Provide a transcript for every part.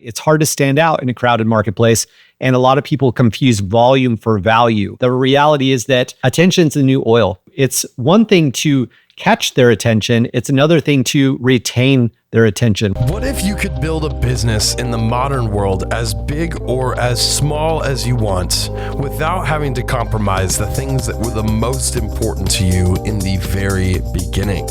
It's hard to stand out in a crowded marketplace. And a lot of people confuse volume for value. The reality is that attention's the new oil. It's one thing to catch their attention. It's another thing to retain their attention. What if you could build a business in the modern world as big or as small as you want without having to compromise the things that were the most important to you in the very beginning?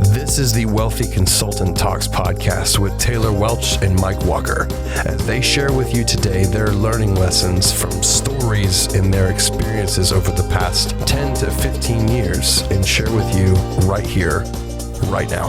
This is the Wealthy Consultant Talks Podcast with Taylor Welch and Mike Walker, as they share with you today their learning lessons from stories in their experiences over the past 10 to 15 years and share with you right here, right now.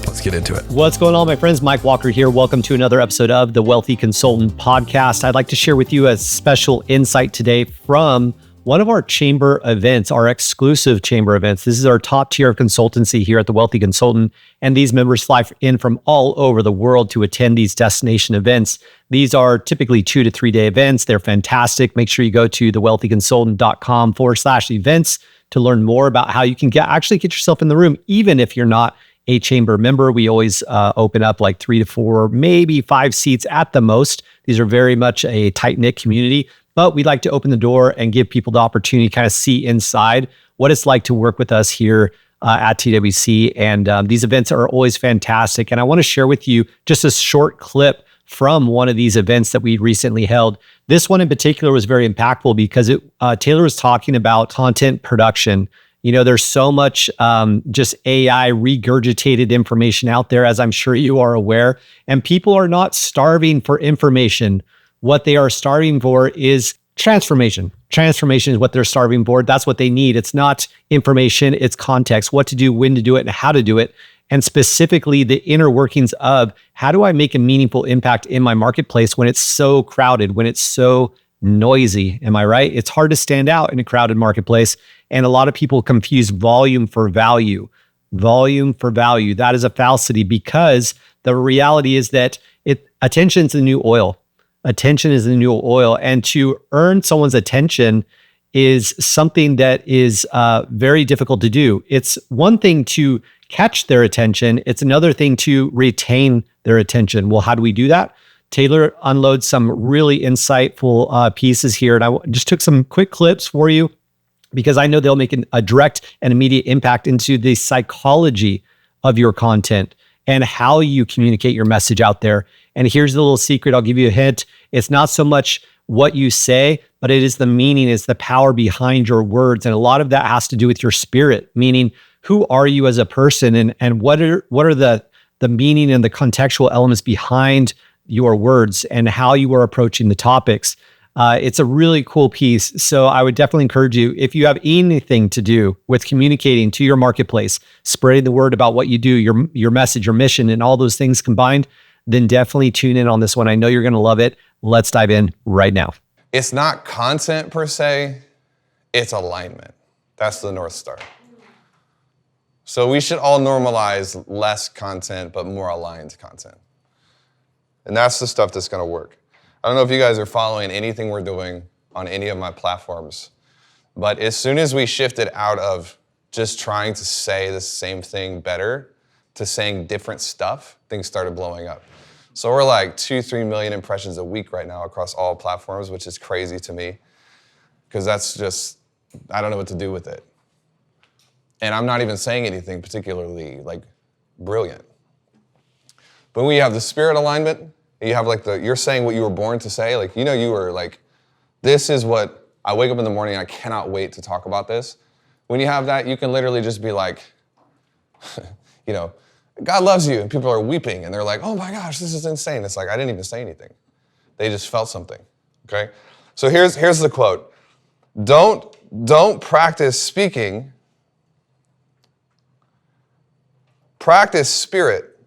Let's get into it. What's going on, my friends? Mike Walker here. Welcome to another episode of the Wealthy Consultant Podcast. I'd like to share with you a special insight today from one of our chamber events, our exclusive chamber events. This is our top tier of consultancy here at the Wealthy Consultant, and these members fly in from all over the world to attend these destination events. These are typically 2 to 3 day events. They're fantastic. Make sure you go to thewealthyconsultant.com/events to learn more about how you can actually get yourself in the room, even if you're not a chamber member. We always open up like 3 to 4, maybe 5 seats at the most. These are very much a tight-knit community. But we'd like to open the door and give people the opportunity to kind of see inside what it's like to work with us here at TWC. And these events are always fantastic. And I want to share with you just a short clip from one of these events that we recently held. This one in particular was very impactful because Taylor was talking about content production. You know, there's so much just AI regurgitated information out there, as I'm sure you are aware, and people are not starving for information. What they are starving for is transformation. Transformation is what they're starving for. That's what they need. It's not information, it's context, what to do, when to do it, and how to do it. And specifically the inner workings of how do I make a meaningful impact in my marketplace when it's so crowded, when it's so noisy. Am I right? It's hard to stand out in a crowded marketplace. And a lot of people confuse volume for value. Volume for value. That is a falsity because the reality is that attention's the new oil. Attention is the new oil. And to earn someone's attention is something that is very difficult to do. It's one thing to catch their attention. It's another thing to retain their attention. Well, how do we do that? Taylor unloads some really insightful pieces here. And I just took some quick clips for you because I know they'll make a direct and immediate impact into the psychology of your content and how you communicate your message out there. And here's the little secret. I'll give you a hint. It's not so much what you say, but it is the meaning, it's the power behind your words. And a lot of that has to do with your spirit, meaning who are you as a person and what are the meaning and the contextual elements behind your words and how you are approaching the topics. It's a really cool piece. So I would definitely encourage you, if you have anything to do with communicating to your marketplace, spreading the word about what you do, your message, your mission, and all those things combined, then definitely tune in on this one. I know you're going to love it. Let's dive in right now. It's not content per se, it's alignment. That's the North Star. So we should all normalize less content, but more aligned content. And that's the stuff that's going to work. I don't know if you guys are following anything we're doing on any of my platforms, but as soon as we shifted out of just trying to say the same thing better to saying different stuff, things started blowing up. So we're like 2-3 million impressions a week right now across all platforms, which is crazy to me because that's just, I don't know what to do with it. And I'm not even saying anything particularly like brilliant. But when you have the spirit alignment, you have like you're saying what you were born to say, like, you know, you were like, this is what, I wake up in the morning, I cannot wait to talk about this. When you have that, you can literally just be like, you know, God loves you, and people are weeping, and they're like, oh my gosh, this is insane. It's like, I didn't even say anything. They just felt something, okay? So here's the quote. Don't practice speaking, practice spirit,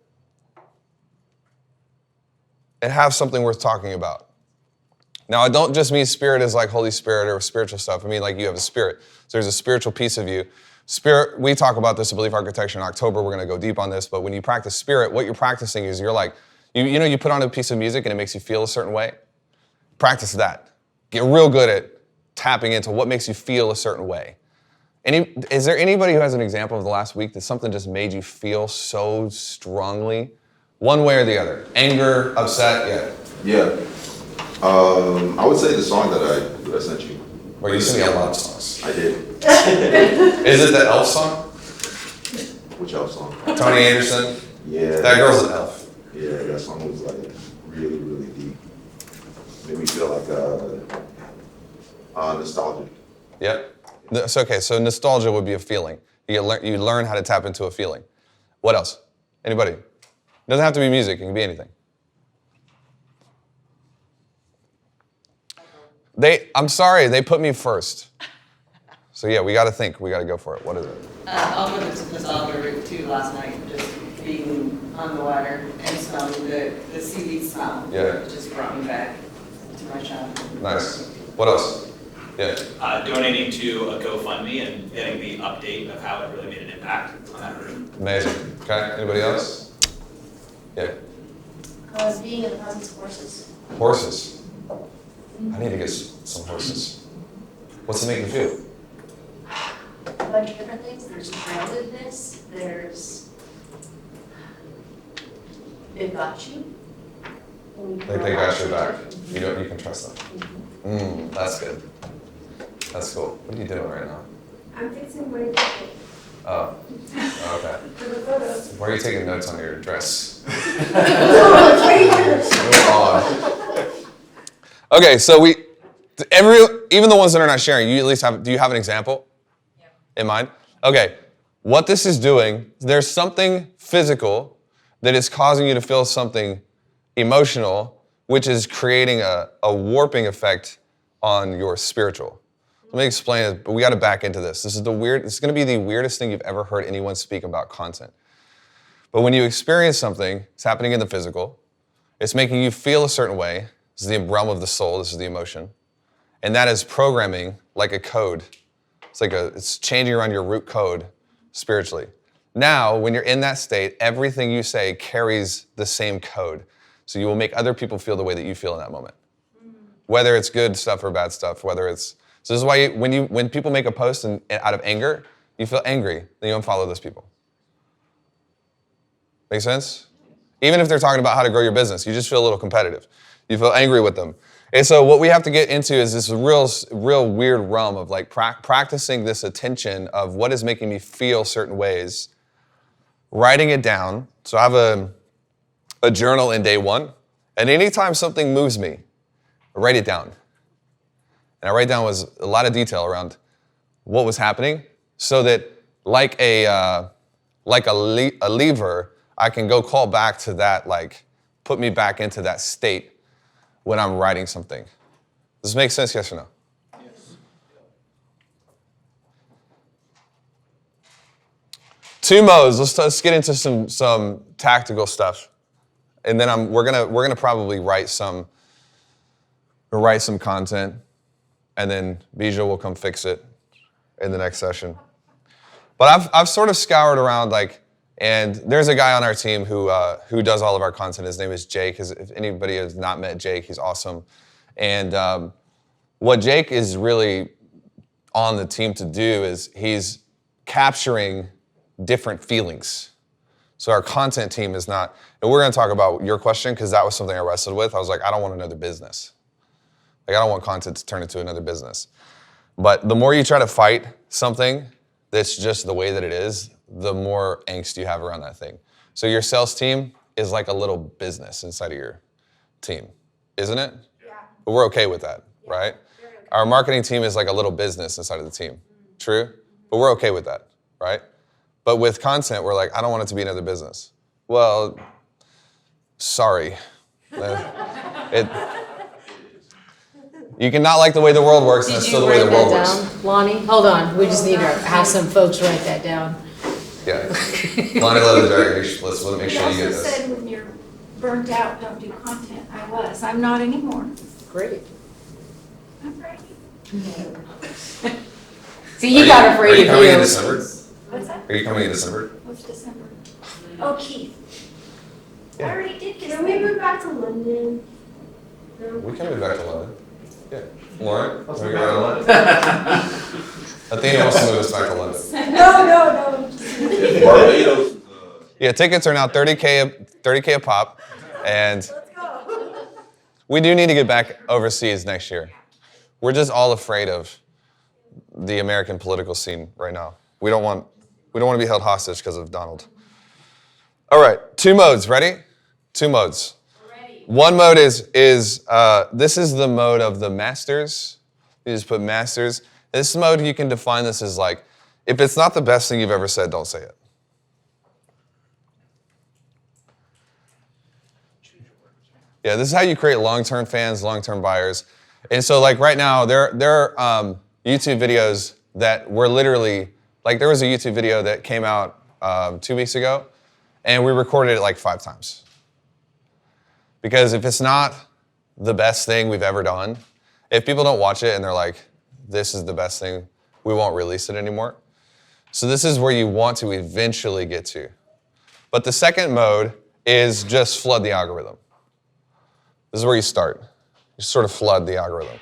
and have something worth talking about. Now, I don't just mean spirit as like Holy Spirit or spiritual stuff. I mean like you have a spirit. So there's a spiritual piece of you. Spirit, we talk about this in Belief Architecture in October. We're going to go deep on this. But when you practice spirit, what you're practicing is you're like, you know, you put on a piece of music and it makes you feel a certain way. Practice that. Get real good at tapping into what makes you feel a certain way. Is there anybody who has an example of the last week that something just made you feel so strongly, one way or the other? Anger, upset, yeah. Yeah. I would say the song that I sent you. Well, you sing a lot of songs. I did. Is it the Elf song? Which elf song? Tony Anderson? Yeah. That girl's an elf. Yeah, that song was like really, really deep. Made me feel like nostalgic. Yep. It's okay. So nostalgia would be a feeling. You learn how to tap into a feeling. What else? Anybody? It doesn't have to be music. It can be anything. I'm sorry, they put me first. So yeah, we got to think. We got to go for it. What is it? I'll go to nostalgia route too last night, just being on the water and smelling the seaweed smell. Yeah. It just brought me back to my childhood. Nice. What else? Yeah. Donating to a GoFundMe and getting the update of how it really made an impact on that room. Amazing. Okay. Anybody else? Yeah. Being in the presence of horses. Horses. I need to get some horses. What's it make you feel? A bunch of different things. There's groundedness. There's they've got you. Like they got your back. You can trust them. That's good. That's cool. What are you doing right now? I'm fixing my jacket Oh. Okay. for the photos. Why are you taking notes on your dress? Okay, so even the ones that are not sharing, you at least do you have an example in mind? Okay, what this is doing, there's something physical that is causing you to feel something emotional, which is creating a warping effect on your spiritual. Let me explain it, but we got to back into this. This is going to be the weirdest thing you've ever heard anyone speak about content. But when you experience something, it's happening in the physical, it's making you feel a certain way. This is the realm of the soul, this is the emotion. And that is programming like a code. It's changing around your root code spiritually. Now, when you're in that state, everything you say carries the same code. So you will make other people feel the way that you feel in that moment. Whether it's good stuff or bad stuff, so this is why when people make a post and out of anger, you feel angry, then you unfollow those people. Make sense? Even if they're talking about how to grow your business, you just feel a little competitive. You feel angry with them. And so what we have to get into is this real weird realm of like practicing this attention of what is making me feel certain ways, writing it down. So I have a journal in day one, and anytime something moves me, I write it down. And I write down was a lot of detail around what was happening, so that like a lever, I can go call back to that, put me back into that state when I'm writing something. Does this make sense, yes or no? Yes. 2 modes. Let's get into some tactical stuff, and then we're gonna probably write some content, and then Bijou will come fix it in the next session. But I've sort of scoured around and there's a guy on our team who does all of our content. His name is Jake. If anybody has not met Jake, he's awesome. And what Jake is really on the team to do is he's capturing different feelings. So our content team is not, and we're going to talk about your question because that was something I wrestled with. I was like, I don't want another business. I don't want content to turn into another business. But the more you try to fight something that's just the way that it is, the more angst you have around that thing. So your sales team is like a little business inside of your team, isn't it? Yeah. But we're okay with that, right? Okay. Our marketing team is like a little business inside of the team. True? But we're okay with that, right? But with content, we're like, I don't want it to be another business. Well, sorry. You can not like the way the world works, and it's still the way the world works. Did you write that down, Lonnie? Hold on, we just need to have some folks write that down. Yeah. Lonnie Leatherberry, let's make sure you get this. You also said when you're burnt out, don't do content. I was. I'm not anymore. Great. I'm ready. See, he got afraid of you. Are you coming in December? What's that? Are you coming in December? What's December? Oh, Keith. Yeah. I already did this. Can we move back to London? We can move back to London. Yeah. Lauren? Want to go back to London? Athena wants to move us back to London. No. Barbados. Yeah, tickets are now $30K a pop. And We do need to get back overseas next year. We're just all afraid of the American political scene right now. We don't want to be held hostage because of Donald. All right, 2 modes. Ready? 2 modes. Ready. One mode is this is the mode of the masters. You just put masters. This mode, you can define this as like, if it's not the best thing you've ever said, don't say it. Yeah, this is how you create long-term fans, long-term buyers. And so like right now, there are YouTube videos that were literally, like there was a YouTube video that came out 2 weeks ago, and we recorded it like 5 times. Because if it's not the best thing we've ever done, if people don't watch it and they're like, this is the best thing, we won't release it anymore. So this is where you want to eventually get to. But the second mode is just flood the algorithm. This is where you start. You sort of flood the algorithm.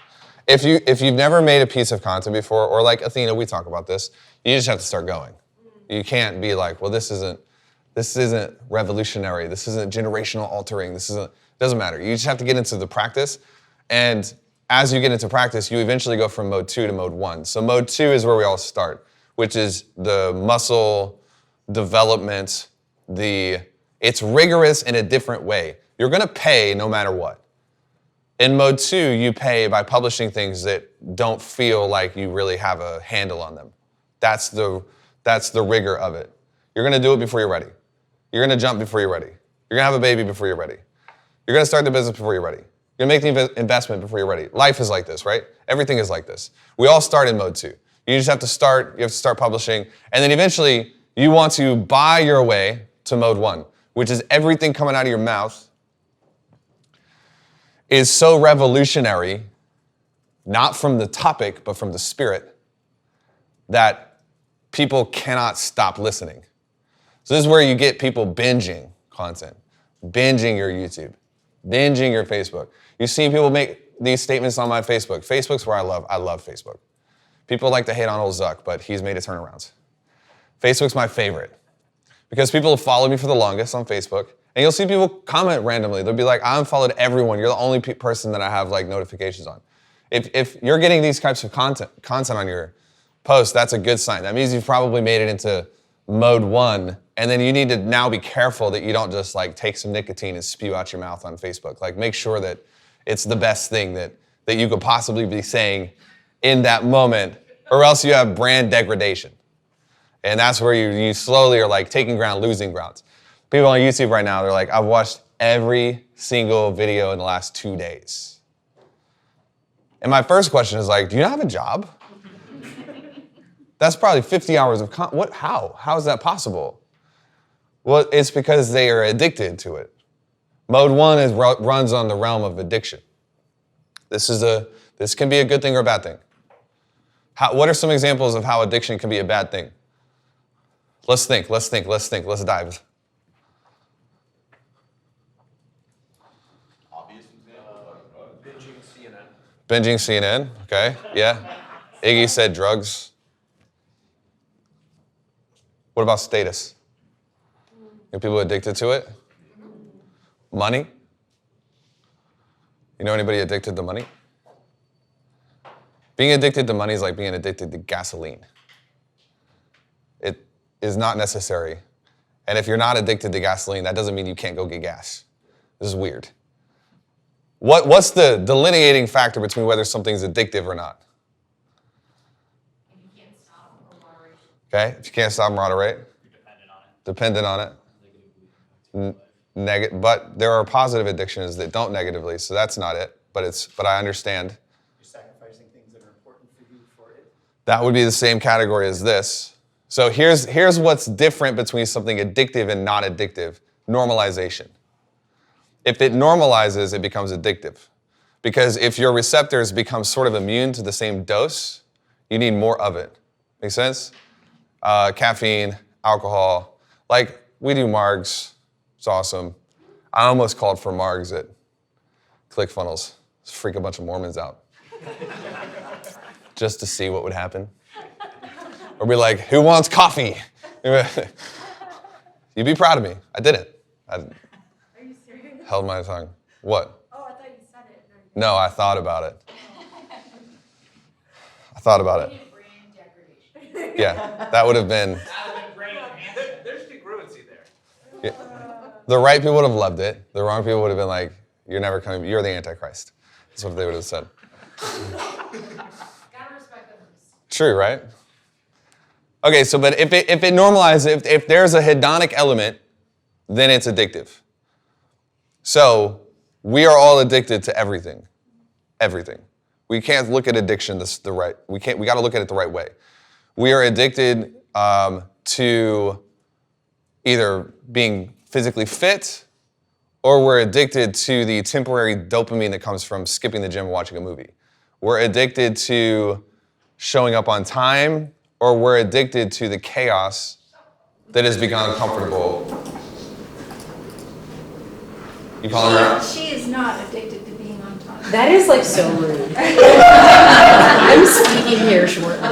If you've never made a piece of content before, or like Athena, we talk about this, you just have to start going. You can't be like, well, this isn't revolutionary, this isn't generational altering, it doesn't matter. You just have to get into the practice, and as you get into practice, you eventually go from mode 2 to mode 1. So mode 2 is where we all start, which is the muscle development, it's rigorous in a different way. You're gonna pay no matter what. In mode 2, you pay by publishing things that don't feel like you really have a handle on them. That's the rigor of it. You're gonna do it before you're ready. You're gonna jump before you're ready. You're gonna have a baby before you're ready. You're gonna start the business before you're ready. You're gonna make the investment before you're ready. Life is like this, right? Everything is like this. We all start in mode 2. You just have to start publishing, and then eventually you want to buy your way to mode 1, which is everything coming out of your mouth is so revolutionary, not from the topic, but from the spirit, that people cannot stop listening. So this is where you get people binging content, binging your YouTube, binging your Facebook. You've seen people make these statements on my Facebook. Facebook's where I love Facebook. People like to hate on old Zuck, but he's made a turnaround. Facebook's my favorite because people have followed me for the longest on Facebook. And you'll see people comment randomly. They'll be like, I unfollowed everyone. You're the only person that I have like notifications on. If you're getting these types of content on your post, that's a good sign. That means you've probably made it into mode 1. And then you need to now be careful that you don't just like take some nicotine and spew out your mouth on Facebook. Like make sure that it's the best thing that you could possibly be saying in that moment, or else you have brand degradation. And that's where you slowly are like taking ground, losing grounds. People on YouTube right now, they're like, I've watched every single video in the last 2 days. And my first question is like, do you not have a job? That's probably 50 hours of content. How? How is that possible? Well, it's because they are addicted to it. Mode 1 runs on the realm of addiction. This can be a good thing or a bad thing. What are some examples of how addiction can be a bad thing? Let's think, let's dive. Binging CNN, okay, yeah. Iggy said drugs. What about status? Are people addicted to it? Money? You know anybody addicted to money? Being addicted to money is like being addicted to gasoline. It is not necessary. And if you're not addicted to gasoline, that doesn't mean you can't go get gas. This is weird. What's the delineating factor between whether something's addictive or not? If you can't stop or moderate. Okay, if you can't stop, moderate. You're dependent on it. But there are positive addictions that don't negatively, so that's not it. But I understand. You're sacrificing things that are important for you for it. That would be the same category as this. So here's what's different between something addictive and not addictive: normalization. If it normalizes, it becomes addictive. Because if your receptors become sort of immune to the same dose, you need more of it. Make sense? Caffeine, alcohol. Like, we do margs. It's awesome. I almost called for margs at ClickFunnels. Let's freak a bunch of Mormons out. Just to see what would happen. Or be like, who wants coffee? You'd be proud of me. I did it. Held my tongue. What? Oh, I thought you said it. No, I thought about it. I thought about it. Yeah, that would have been. There's congruency there. Yeah. The right people would have loved it. The wrong people would have been like, "You're never coming. You're the Antichrist." That's what they would have said. Gotta respect others. True, right? Okay, so but if it normalizes, if there's a hedonic element, then it's addictive. So we are all addicted to everything. Everything. We can't look at addiction we got to look at it the right way. We are addicted to either being physically fit, or we're addicted to the temporary dopamine that comes from skipping the gym and watching a movie. We're addicted to showing up on time, or we're addicted to the chaos that has become comfortable. You calling her out? She is not addicted to being on time. That is like so rude. I'm speaking here shortly,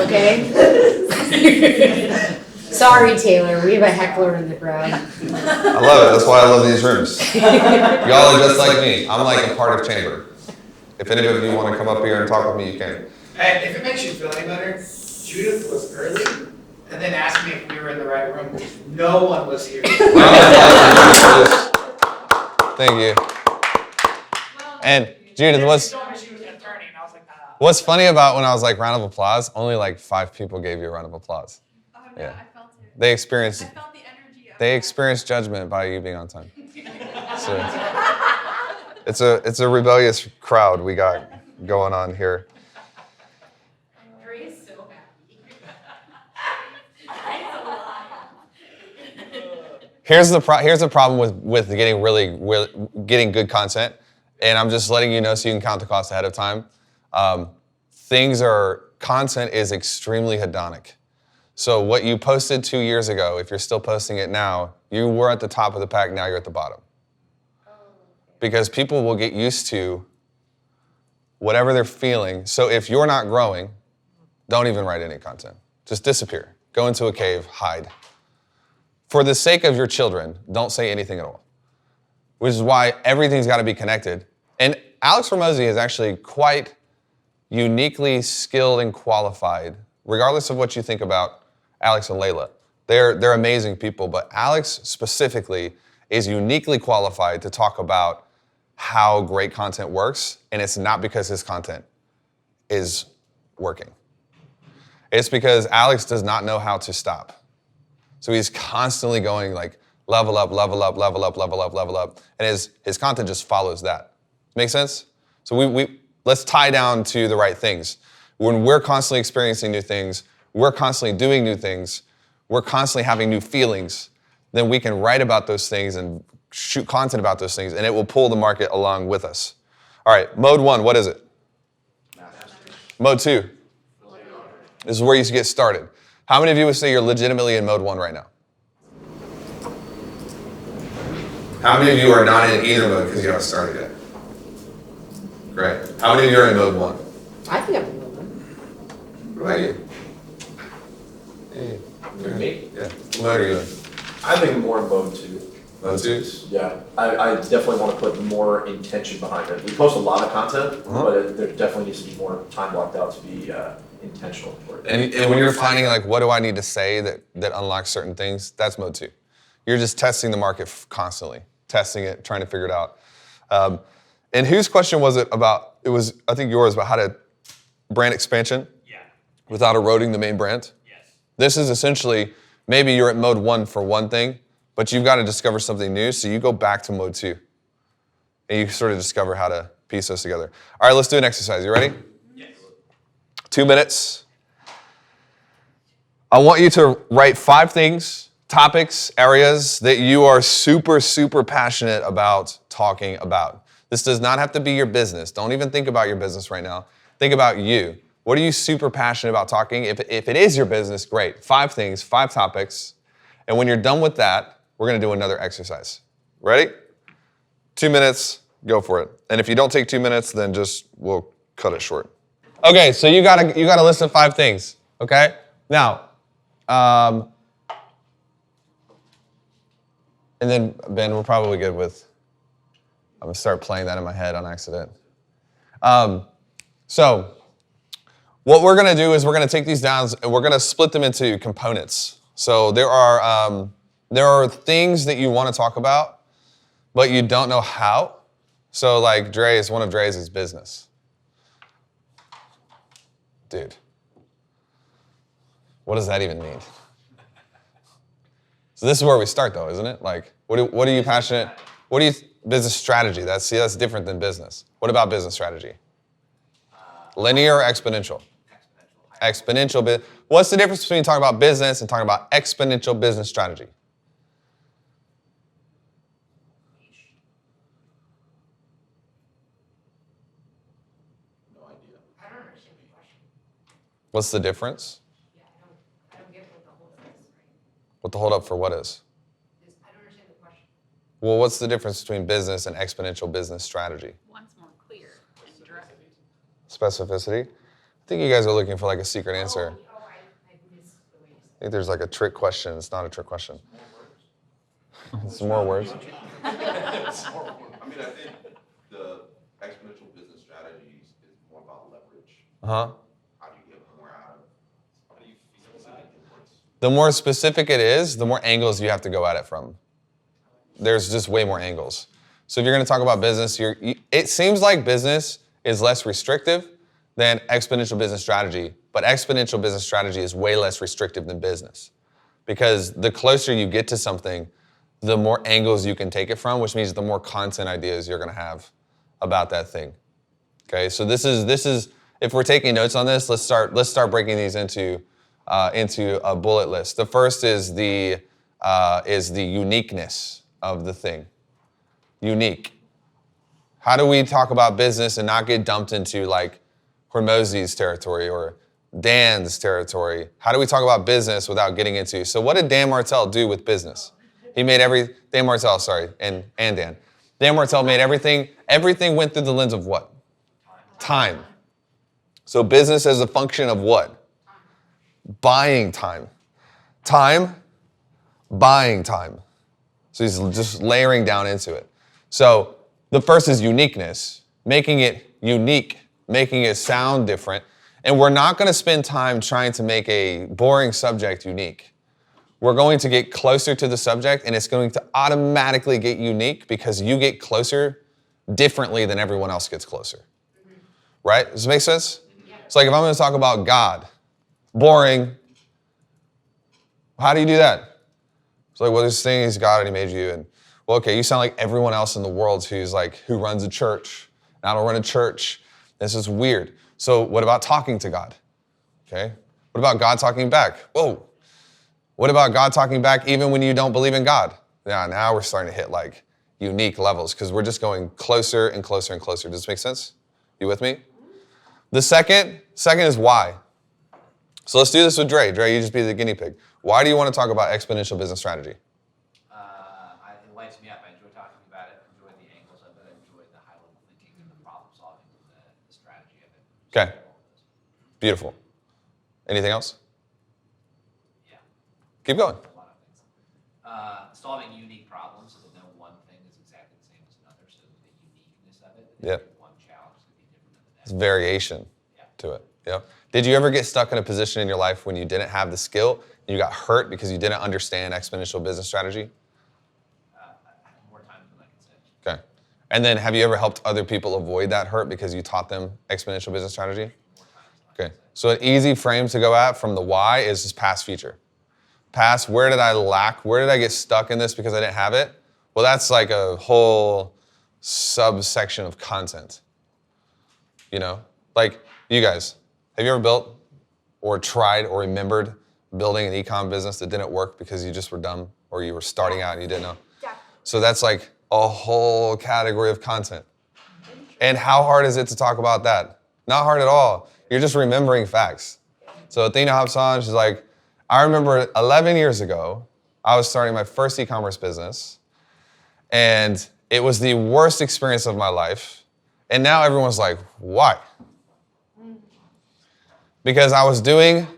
okay? Sorry, Taylor, we have a heckler in the crowd. I love it. That's why I love these rooms. Y'all are just like me. I'm like a part of chamber. If any of you want to come up here and talk with me, you can. And if it makes you feel any better, Judith was early and then asked me if we were in the right room. No one was here. Thank you. And Judith, She told me she was an attorney, and I was like, what's funny about when I was like round of applause, only like 5 people gave you a round of applause. Oh, no, Yeah. I felt it. They experienced I felt the energy of they that. experienced judgment by you being on time. So it's a rebellious crowd we got going on here. Mary is so happy. Here's the problem with getting good content, and I'm just letting you know so you can count the cost ahead of time. Content is extremely hedonic. So what you posted 2 years ago, if you're still posting it now, you were at the top of the pack, now you're at the bottom. Because people will get used to whatever they're feeling. So if you're not growing, don't even write any content. Just disappear. Go into a cave, hide. For the sake of your children, don't say anything at all. Which is why everything's got to be connected. And Alex Ramosi is actually quite uniquely skilled and qualified, regardless of what you think about Alex and Layla. They're amazing people, but Alex specifically is uniquely qualified to talk about how great content works, and it's not because his content is working. It's because Alex does not know how to stop. So he's constantly going like level up, level up, level up, level up, level up, and his content just follows that. Make sense? So we let's tie down to the right things. When we're constantly experiencing new things, we're constantly doing new things, we're constantly having new feelings, then we can write about those things and shoot content about those things, and it will pull the market along with us. All right, mode 1, what is it? Mode 2. This is where you get started. How many of you would say you're legitimately in mode 1 right now? How many of you are not in either mode because you haven't started yet? Great. How many of you are in mode 1? I think I'm in one. What about you? Hey. Me? Yeah. What mode are you in? I think more in mode 2. Mode 2? Yeah, I definitely want to put more intention behind it. We post a lot of content, but there definitely needs to be more time blocked out to be intentional for it. And when you're finding like, what do I need to say that unlocks certain things, that's mode 2. You're just testing the market constantly, testing it, trying to figure it out. And whose question was it about? It was, I think yours, about how to brand expansion without eroding the main brand. Yes. This is essentially, maybe you're at mode 1 for one thing, but you've got to discover something new, so you go back to mode 2. And you sort of discover how to piece those together. All right, let's do an exercise. You ready? Yes. 2 minutes. I want you to write 5 things, topics, areas that you are super, super passionate about talking about. This does not have to be your business. Don't even think about your business right now. Think about you. What are you super passionate about talking? If it is your business, great. 5 things, 5 topics. And when you're done with that, we're going to do another exercise. Ready? 2 minutes, go for it. And if you don't take 2 minutes, then we'll cut it short. Okay, so you got a list of 5 things, okay? Now, and then Ben, we're probably good with I'm gonna start playing that in my head on accident. So what we're gonna do is we're gonna take these down and we're gonna split them into components. So there are things that you wanna talk about, but you don't know how. So like one of Dre's is business. Dude, what does that even mean? So this is where we start though, isn't it? Like, what are you passionate? Business strategy, that's different than business. What about business strategy? Linear or exponential? Exponential. What's the difference between talking about business and talking about exponential business strategy? No idea. I don't understand the question. What's the difference? Yeah, I don't get what the hold up is, right? What the hold up for what is? I don't understand the question. Well, what's the difference between business and exponential business strategy? One's more clear and direct. Specificity? I think you guys are looking for like a secret answer. I missed the way you said I think there's like a trick question. It's not a trick question. It's more words. I mean, I think the exponential business strategies is more about leverage. Uh-huh. How do you get more out of specific inputs? The more specific it is, the more angles you have to go at it from. There's just way more angles. So if you're going to talk about business, it seems like business is less restrictive than exponential business strategy, but exponential business strategy is way less restrictive than business. Because the closer you get to something, the more angles you can take it from, which means the more content ideas you're going to have about that thing. Okay, so this is if we're taking notes on this, let's start breaking these into a bullet list. The first is the uniqueness of the thing. Unique. How do we talk about business and not get dumped into like Hormozy's territory or Dan's territory? How do we talk about business without getting into? So what did Dan Martell do with business? He made Dan Martell made everything went through the lens of what? Time. So business as a function of what? Buying time. Time, buying time. So he's just layering down into it. So the first is uniqueness, making it unique, making it sound different. And we're not going to spend time trying to make a boring subject unique. We're going to get closer to the subject, and it's going to automatically get unique because you get closer differently than everyone else gets closer. Right? Does it make sense? It's like if I'm going to talk about God, boring. How do you do that? It's like, well, this thing is God and he made you. And well, okay, you sound like everyone else in the world who runs a church. And I don't run a church. This is weird. So what about talking to God? Okay. What about God talking back? Whoa. What about God talking back even when you don't believe in God? Yeah, now we're starting to hit like unique levels because we're just going closer and closer and closer. Does this make sense? You with me? The second is why. So let's do this with Dre. Dre, you just be the guinea pig. Why do you want to talk about exponential business strategy? It lights me up. I enjoy talking about it. I enjoy the angles of it. I enjoy the high-level thinking and the problem solving and the strategy of it. Okay. Beautiful. Anything else? Yeah. Keep going. A lot of things. Solving unique problems so that no one thing is exactly the same as another. So the uniqueness of it. Yep. One challenge is going to be different than the next. It's variation to it. Yep. Did you ever get stuck in a position in your life when you didn't have the skill and you got hurt because you didn't understand exponential business strategy? More times than I can say. Okay. And then have you ever helped other people avoid that hurt because you taught them exponential business strategy? Okay. So an easy frame to go at from the why is just past feature. Past, where did I lack? Where did I get stuck in this because I didn't have it? Well, that's like a whole subsection of content. You know? Like, you guys, have you ever built or tried or remembered building an e-com business that didn't work because you just were dumb or you were starting out and you didn't know? So that's like a whole category of content. And how hard is it to talk about that? Not hard at all. You're just remembering facts. So Athena hops on, she's like, I remember 11 years ago, I was starting my first e-commerce business and it was the worst experience of my life. And now everyone's like, why? Because I was doing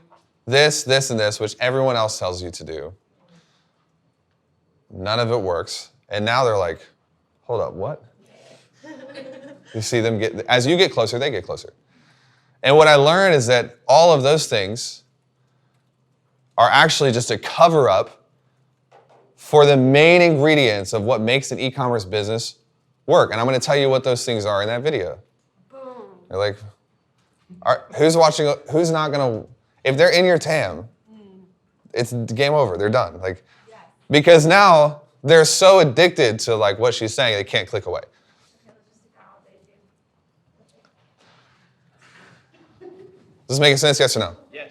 this, this, and this, which everyone else tells you to do. None of it works. And now they're like, hold up, what? You see them as you get closer, they get closer. And what I learned is that all of those things are actually just a cover up for the main ingredients of what makes an e-commerce business work. And I'm going to tell you what those things are in that video. You're like, who's watching, who's not going to, if they're in your TAM, it's game over, they're done. Like, because now they're so addicted to like what she's saying, they can't click away. Does this make sense, yes or no? Yes.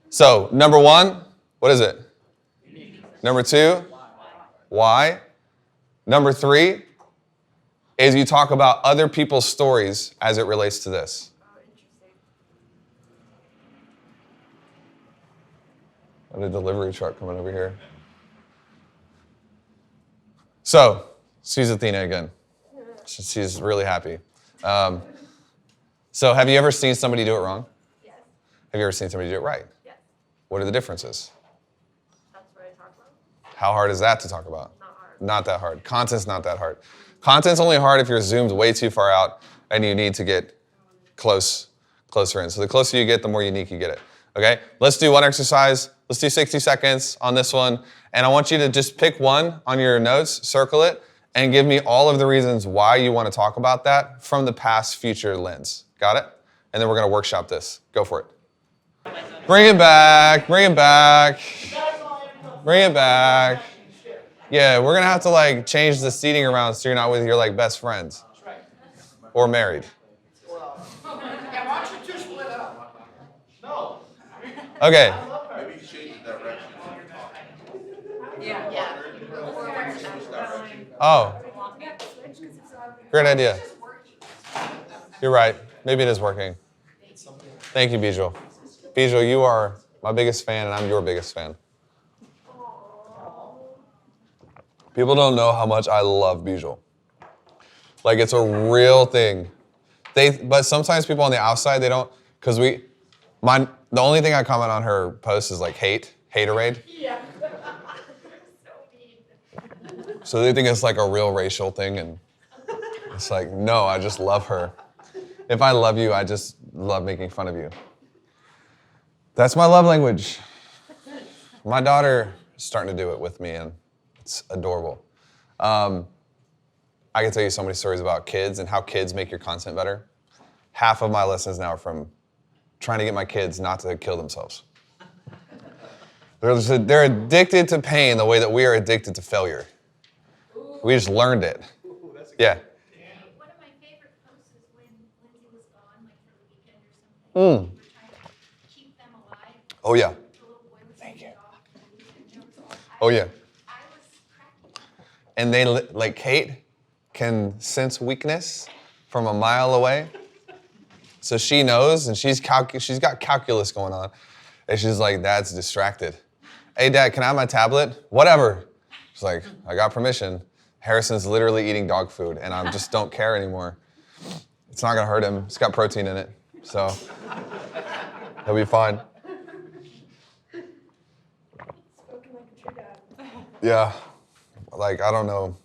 So, number one, what is it? Number two, why? Number three is you talk about other people's stories as it relates to this. A delivery truck coming over here. So, she's Athena again. She's really happy. So have you ever seen somebody do it wrong? Yes. Have you ever seen somebody do it right? Yes. What are the differences? That's what I talk about. How hard is that to talk about? Not hard. Not that hard. Content's not that hard. Content's only hard if you're zoomed way too far out and you need to get closer in. So the closer you get, the more unique you get it. Okay? Let's do one exercise. Let's do 60 seconds on this one. And I want you to just pick one on your notes, circle it, and give me all of the reasons why you want to talk about that from the past future lens. Got it? And then we're going to workshop this. Go for it. Bring it back. Bring it back. Bring it back. Yeah, we're going to have to like change the seating around so you're not with your like best friends. Or married. Okay. Maybe change the direction. Yeah. Oh. Great idea. You're right. Maybe it is working. Thank you, Bijou. Bijou, you are my biggest fan, and I'm your biggest fan. People don't know how much I love Bijou. Like, it's a real thing. But sometimes people on the outside, they don't, because the only thing I comment on her posts is like haterade. Yeah. So they think it's like a real racial thing, and it's like, no, I just love her. If I love you, I just love making fun of you. That's my love language. My daughter is starting to do it with me, and it's adorable. I can tell you so many stories about kids and how kids make your content better. Half of my lessons now are from trying to get my kids not to kill themselves. They're addicted to pain the way that we are addicted to failure. We just learned it. Yeah. One of my favorite posts is when Lindsay was gone, like for the weekend or something. We were trying to keep them alive. Oh, yeah. The little boy was in the dog. Oh, yeah. I was cracking. And they, like Kate, can sense weakness from a mile away. So she knows, and she's got calculus going on. And she's like, Dad's distracted. Hey, Dad, can I have my tablet? Whatever. She's like, I got permission. Harrison's literally eating dog food, and I just don't care anymore. It's not gonna hurt him. It's got protein in it, so he'll be fine. Spoken like a true dad. Yeah, like I don't know.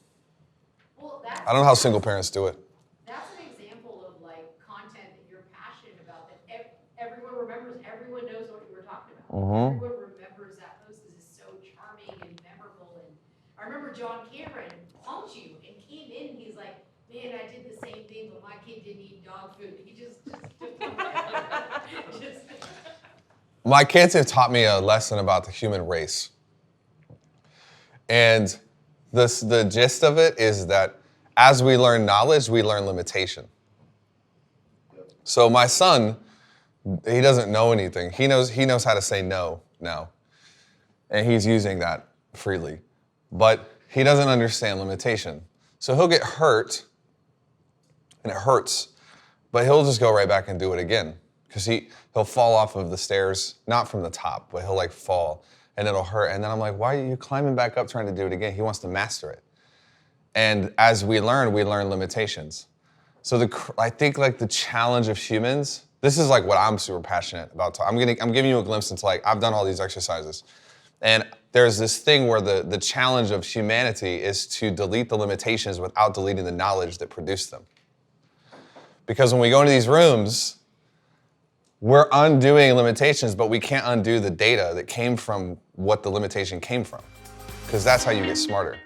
Well, I don't know how single parents do it. That's an example of like content that you're passionate about that everyone remembers, everyone knows what you were talking about. Mm-hmm. Everyone remembers that post because it's so charming and memorable. And I remember John Cameron punked you and came in and he's like, man, I did the same thing, but my kid didn't eat dog food. He just My kids have taught me a lesson about the human race. And the gist of it is that as we learn knowledge, we learn limitation. So my son, he doesn't know anything. He knows how to say no now. And he's using that freely. But he doesn't understand limitation. So he'll get hurt, and it hurts, but he'll just go right back and do it again. Because he'll fall off of the stairs, not from the top, but he'll like fall, and it'll hurt. And then I'm like, why are you climbing back up trying to do it again? He wants to master it. And as we learn limitations. So I think like the challenge of humans, this is like what I'm super passionate about. I'm giving you a glimpse into like, I've done all these exercises. And there's this thing where the challenge of humanity is to delete the limitations without deleting the knowledge that produced them. Because when we go into these rooms, we're undoing limitations, but we can't undo the data that came from what the limitation came from. Because that's how you get smarter.